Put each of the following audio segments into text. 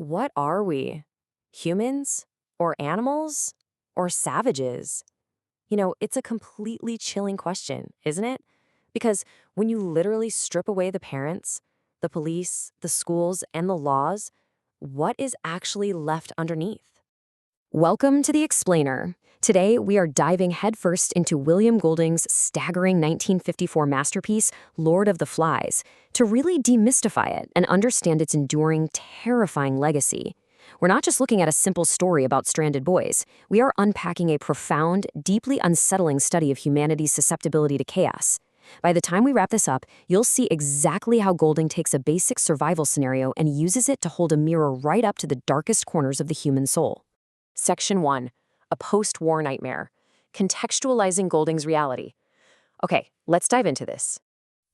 What are we? Humans? Or animals? Or savages? It's a completely chilling question, isn't it? Because when you literally strip away the parents, the police, the schools, and the laws, what is actually left underneath? Welcome to The Explainer. Today, we are diving headfirst into William Golding's staggering 1954 masterpiece, Lord of the Flies, to really demystify it and understand its enduring, terrifying legacy. We're not just looking at a simple story about stranded boys. We are unpacking a profound, deeply unsettling study of humanity's susceptibility to chaos. By the time we wrap this up, you'll see exactly how Golding takes a basic survival scenario and uses it to hold a mirror right up to the darkest corners of the human soul. Section 1. A post-war nightmare. Contextualizing Golding's reality. Okay, let's dive into this.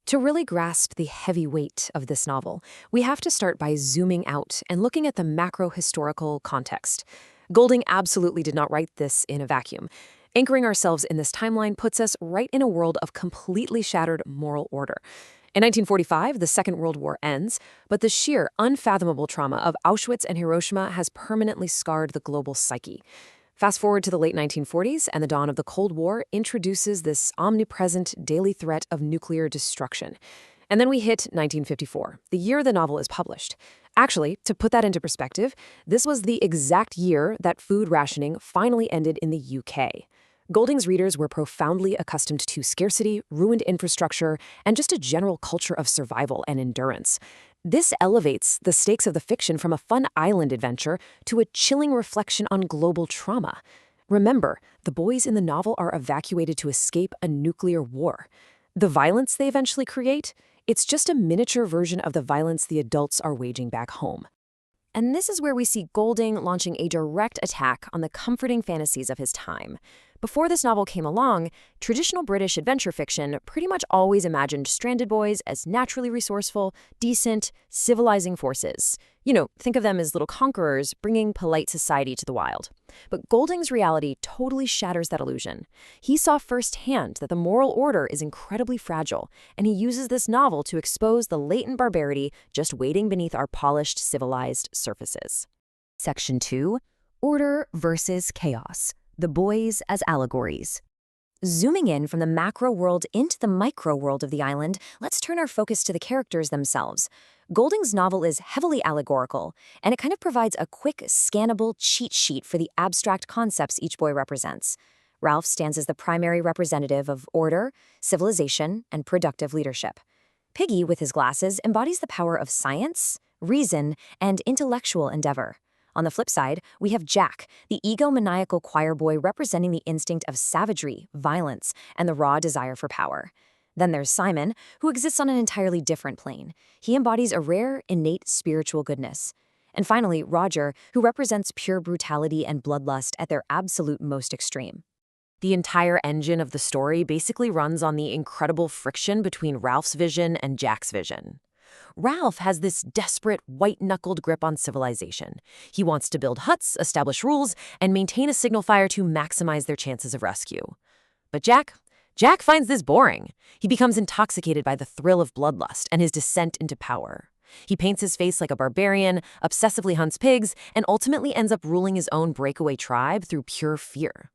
To really grasp the heavy weight of this novel, we have to start by zooming out and looking at the macro-historical context. Golding absolutely did not write this in a vacuum. Anchoring ourselves in this timeline puts us right in a world of completely shattered moral order. In 1945, the Second World War ends, but the sheer, unfathomable trauma of Auschwitz and Hiroshima has permanently scarred the global psyche. Fast forward to the late 1940s, and the dawn of the Cold War introduces this omnipresent daily threat of nuclear destruction. And then we hit 1954, the year the novel is published. Actually, to put that into perspective, this was the exact year that food rationing finally ended in the UK. Golding's readers were profoundly accustomed to scarcity, ruined infrastructure, and just a general culture of survival and endurance. This elevates the stakes of the fiction from a fun island adventure to a chilling reflection on global trauma. Remember, the boys in the novel are evacuated to escape a nuclear war. The violence they eventually create, it's just a miniature version of the violence the adults are waging back home. And this is where we see Golding launching a direct attack on the comforting fantasies of his time. Before this novel came along, traditional British adventure fiction pretty much always imagined stranded boys as naturally resourceful, decent, civilizing forces. Think of them as little conquerors bringing polite society to the wild. But Golding's reality totally shatters that illusion. He saw firsthand that the moral order is incredibly fragile, and he uses this novel to expose the latent barbarity just waiting beneath our polished, civilized surfaces. Section 2. Order versus chaos. The boys as allegories. Zooming in from the macro world into the micro world of the island, let's turn our focus to the characters themselves. Golding's novel is heavily allegorical, and it kind of provides a quick, scannable cheat sheet for the abstract concepts each boy represents. Ralph stands as the primary representative of order, civilization, and productive leadership. Piggy, with his glasses, embodies the power of science, reason, and intellectual endeavor. On the flip side, we have Jack, the egomaniacal choir boy representing the instinct of savagery, violence, and the raw desire for power. Then there's Simon, who exists on an entirely different plane. He embodies a rare, innate spiritual goodness. And finally, Roger, who represents pure brutality and bloodlust at their absolute most extreme. The entire engine of the story basically runs on the incredible friction between Ralph's vision and Jack's vision. Ralph has this desperate, white-knuckled grip on civilization. He wants to build huts, establish rules, and maintain a signal fire to maximize their chances of rescue. But Jack finds this boring. He becomes intoxicated by the thrill of bloodlust and his descent into power. He paints his face like a barbarian, obsessively hunts pigs, and ultimately ends up ruling his own breakaway tribe through pure fear.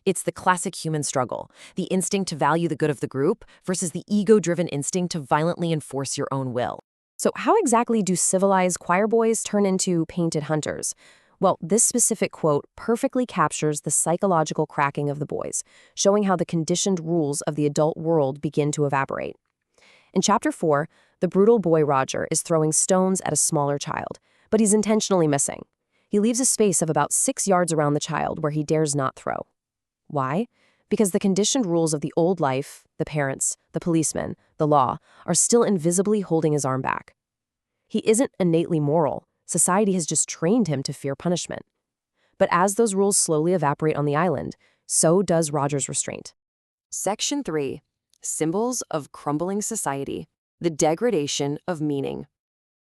It's the classic human struggle, the instinct to value the good of the group versus the ego-driven instinct to violently enforce your own will. So how exactly do civilized choir boys turn into painted hunters? Well, this specific quote perfectly captures the psychological cracking of the boys, showing how the conditioned rules of the adult world begin to evaporate. In Chapter 4, the brutal boy Roger is throwing stones at a smaller child, but he's intentionally missing. He leaves a space of about 6 yards around the child where he dares not throw. Why? Because the conditioned rules of the old life, the parents, the policemen, the law, are still invisibly holding his arm back. He isn't innately moral. Society has just trained him to fear punishment. But as those rules slowly evaporate on the island, so does Roger's restraint. Section 3. Symbols of crumbling society. The degradation of meaning.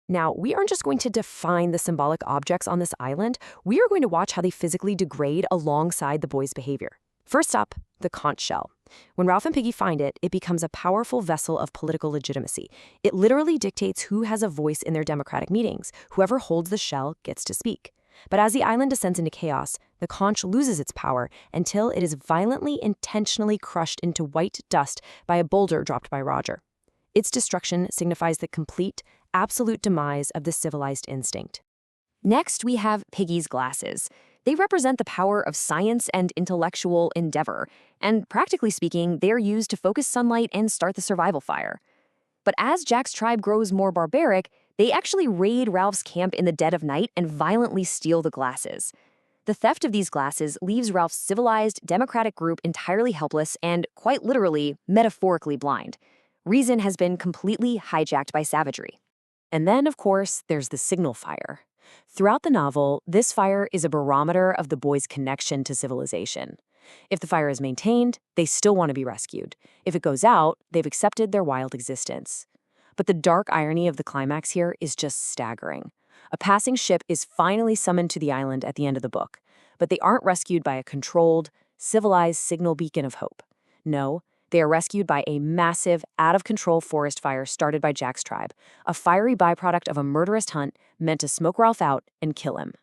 Now, we aren't just going to define the symbolic objects on this island. We are going to watch how they physically degrade alongside the boys' behavior. First up, the conch shell. When Ralph and Piggy find it, it becomes a powerful vessel of political legitimacy. It literally dictates who has a voice in their democratic meetings. Whoever holds the shell gets to speak. But as the island descends into chaos, the conch loses its power until it is violently, intentionally crushed into white dust by a boulder dropped by Roger. Its destruction signifies the complete, absolute demise of the civilized instinct. Next, we have Piggy's glasses. They represent the power of science and intellectual endeavor, and practically speaking, they are used to focus sunlight and start the survival fire. But as Jack's tribe grows more barbaric, they actually raid Ralph's camp in the dead of night and violently steal the glasses. The theft of these glasses leaves Ralph's civilized, democratic group entirely helpless and, quite literally, metaphorically blind. Reason has been completely hijacked by savagery. And then, of course, there's the signal fire. Throughout the novel, this fire is a barometer of the boys' connection to civilization. If the fire is maintained, they still want to be rescued. If it goes out, they've accepted their wild existence. But the dark irony of the climax here is just staggering. A passing ship is finally summoned to the island at the end of the book, but they aren't rescued by a controlled, civilized signal beacon of hope. No, they are rescued by a massive, out-of-control forest fire started by Jack's tribe, a fiery byproduct of a murderous hunt meant to smoke Ralph out and kill him.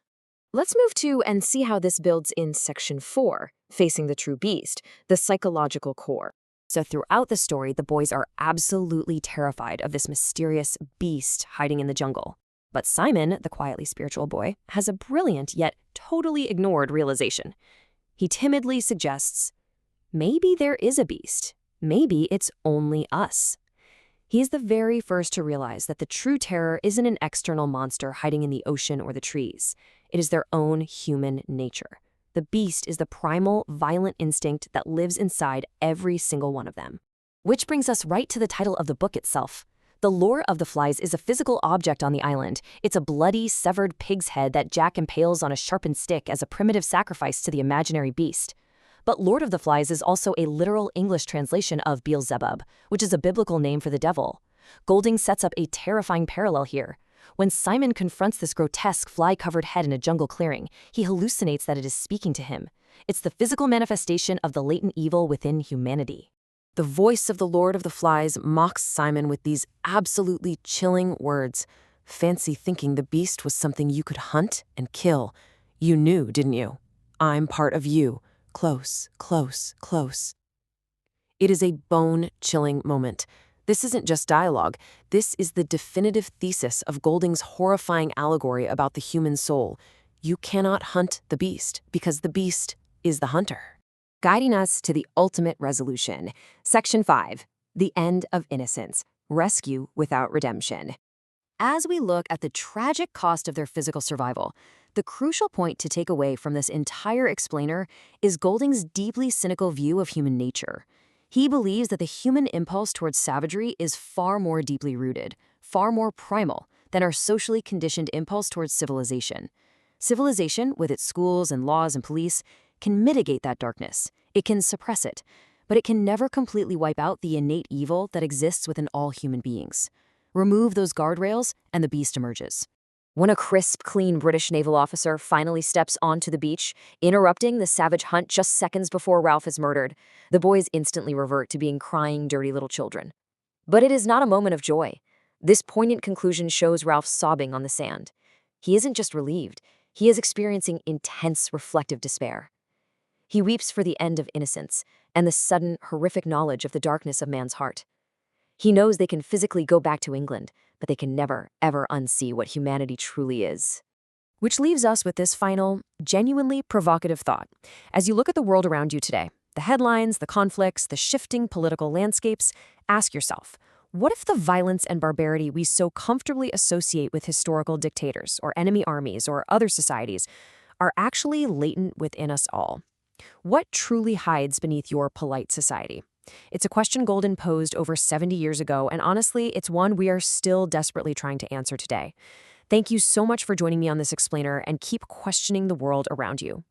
Let's move to and see how this builds in Section 4, Facing the True Beast, the psychological core. So throughout the story, the boys are absolutely terrified of this mysterious beast hiding in the jungle. But Simon, the quietly spiritual boy, has a brilliant yet totally ignored realization. He timidly suggests, maybe there is a beast. Maybe it's only us. He is the very first to realize that the true terror isn't an external monster hiding in the ocean or the trees. It is their own human nature. The beast is the primal, violent instinct that lives inside every single one of them. Which brings us right to the title of the book itself. The Lure of the Flies is a physical object on the island. It's a bloody, severed pig's head that Jack impales on a sharpened stick as a primitive sacrifice to the imaginary beast. But Lord of the Flies is also a literal English translation of Beelzebub, which is a biblical name for the devil. Golding sets up a terrifying parallel here. When Simon confronts this grotesque, fly-covered head in a jungle clearing, he hallucinates that it is speaking to him. It's the physical manifestation of the latent evil within humanity. The voice of the Lord of the Flies mocks Simon with these absolutely chilling words. Fancy thinking the beast was something you could hunt and kill. You knew, didn't you? I'm part of you. Close, close, close. It is a bone-chilling moment. This isn't just dialogue. This is the definitive thesis of Golding's horrifying allegory about the human soul. You cannot hunt the beast because the beast is the hunter. Guiding us to the ultimate resolution. Section 5, The End of Innocence, Rescue Without Redemption. As we look at the tragic cost of their physical survival, the crucial point to take away from this entire explainer is Golding's deeply cynical view of human nature. He believes that the human impulse towards savagery is far more deeply rooted, far more primal than our socially conditioned impulse towards civilization. Civilization, with its schools and laws and police, can mitigate that darkness. It can suppress it, but it can never completely wipe out the innate evil that exists within all human beings. Remove those guardrails, and the beast emerges. When a crisp, clean British naval officer finally steps onto the beach, interrupting the savage hunt just seconds before Ralph is murdered, the boys instantly revert to being crying, dirty little children. But it is not a moment of joy. This poignant conclusion shows Ralph sobbing on the sand. He isn't just relieved, he is experiencing intense, reflective despair. He weeps for the end of innocence and the sudden, horrific knowledge of the darkness of man's heart. He knows they can physically go back to England, but they can never, ever unsee what humanity truly is. Which leaves us with this final, genuinely provocative thought. As you look at the world around you today, the headlines, the conflicts, the shifting political landscapes, ask yourself, what if the violence and barbarity we so comfortably associate with historical dictators or enemy armies or other societies are actually latent within us all? What truly hides beneath your polite society? It's a question Golding posed over 70 years ago, and honestly, it's one we are still desperately trying to answer today. Thank you so much for joining me on this explainer, and keep questioning the world around you.